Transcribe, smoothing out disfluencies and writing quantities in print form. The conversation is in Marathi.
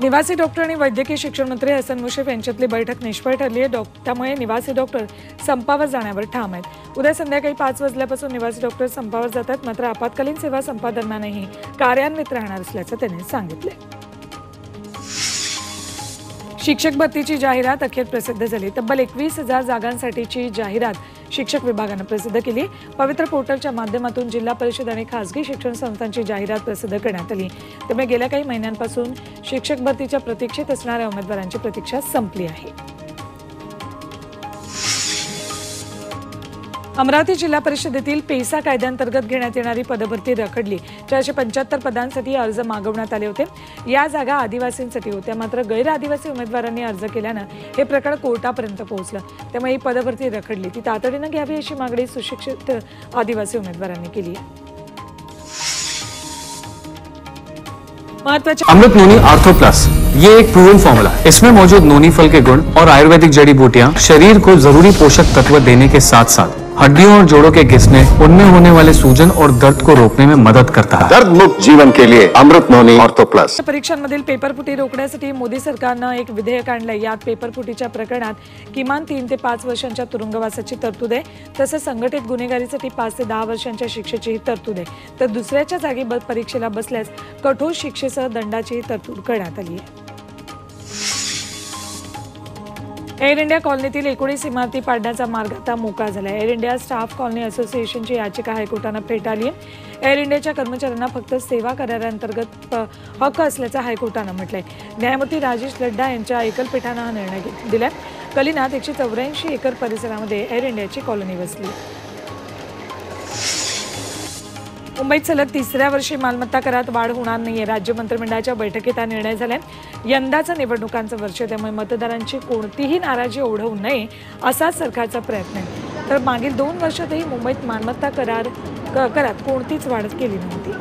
निवासी डॉक्टर आणि वैद्यकीय शिक्षण मंत्री हसन मुश्रीफ यांच्यातली बैठक निष्फळ ठरली आहे। त्यामुळे निवासी डॉक्टर संपावर जाण्यावर ठाम आहेत। उद्या संध्याकाळी 5 वाजल्यापासून निवासी डॉक्टर संपावर जातात। मात्र आपत्कालीन सेवा संपादरम्यानही कार्यान्वित राहणार असल्याचं त्यांनी सांगितलं। शिक्षक भरतीची जाहिरात अखेर प्रसिद्ध झाली। तब्बल 21,000 जागांसाठीची जाहिरात शिक्षक विभागाने प्रसिद्ध केली। पवित्र पोर्टलच्या माध्यमातून जिल्हा परिषद आणि खासगी शिक्षण संस्थांची जाहिरात प्रसिद्ध करण्यात आली। त्यामुळे गेल्या काही महिन्यांपासून शिक्षक भरतीच्या प्रतीक्षेत असणाऱ्या उमेदवारांची प्रतीक्षा संपली आहे। अमरावती जिल्हा परिषदेतील पेसा कायद्याअंतर्गत घेण्यात येणारी पदभरती रखडली। 475 पदांसाठी अर्ज मागवण्यात आले होते। या जागा आदिवासींसाठी होत्या, मात्र गैर आदिवासी उमेदवारांनी अर्ज केल्यानं हे प्रकरण कोर्टापर्यंत पोहोचलं। त्यामुळे ही पदभरती रखडली, ती तातडीनं घ्यावी अशी मागणी सुशिक्षित आदिवासी उमेदवारांनी केली आहे। अमृत नोनी आर्थो प्लस ये एक प्रूवन फॉर्मूला है। इसमें मौजूद नोनी फल के गुण और आयुर्वेदिक जड़ी बूटियां शरीर को जरूरी पोषक तत्व देने के साथ साथ हड्डियों और जोड़ों के घिसने, उनमें होने वाले सूजन और दर्द को रोकने में मदद करता है। दर्द मुक्त जीवन के लिए अमृत नोनी आर्थो प्लस। परीक्षांमधील पेपरफुटी रोखण्यासाठी मोदी सरकारनं एक विधेयक आणलंय। यात पेपरफुटीच्या प्रकरणात किमान 3 ते 5 वर्षांच्या तुरुंगवासाची तरतूद आहे। तसंच संघटित गुन्हेगारीसाठी 5 ते 10 वर्षांच्या शिक्षेचीही तरतूद आहे। तर दुसऱ्याच्या जागी परीक्षेला बसल्यास कठोर शिक्षेसह दंडाचीही तरतूद करण्यात आली आहे। एअर इंडिया कॉलनीतील 19 इमारती पाडण्याचा मार्ग आता मोकळा झाला आहे। एअर इंडिया स्टाफ कॉलनी असोसिएशनची याचिका हायकोर्टानं फेटाळली आहे। एअर इंडियाच्या कर्मचाऱ्यांना फक्त सेवा कराराअंतर्गत हक्क असल्याचं हायकोर्टानं म्हटलंय। न्यायमूर्ती राजेश लड्डा यांच्या एकलपीठानं हा निर्णय दिलाय। कलिनात 184 एकर परिसरामध्ये एअर इंडियाची कॉलनी वसली। मुंबईत सलग 3ऱ्या वर्षी मालमत्ता करात वाढ होणार नाहीये। राज्य मंत्रिमंडळाच्या बैठकीत हा निर्णय झालाय। यंदाचं निवडणुकांचं वर्ष, त्यामुळे मतदारांची कोणतीही नाराजी ओढवू नये असा सरकारचा प्रयत्न आहे। तर मागील 2 वर्षातही मुंबईत मालमत्ता करात कोणतीच वाढ केली नव्हती।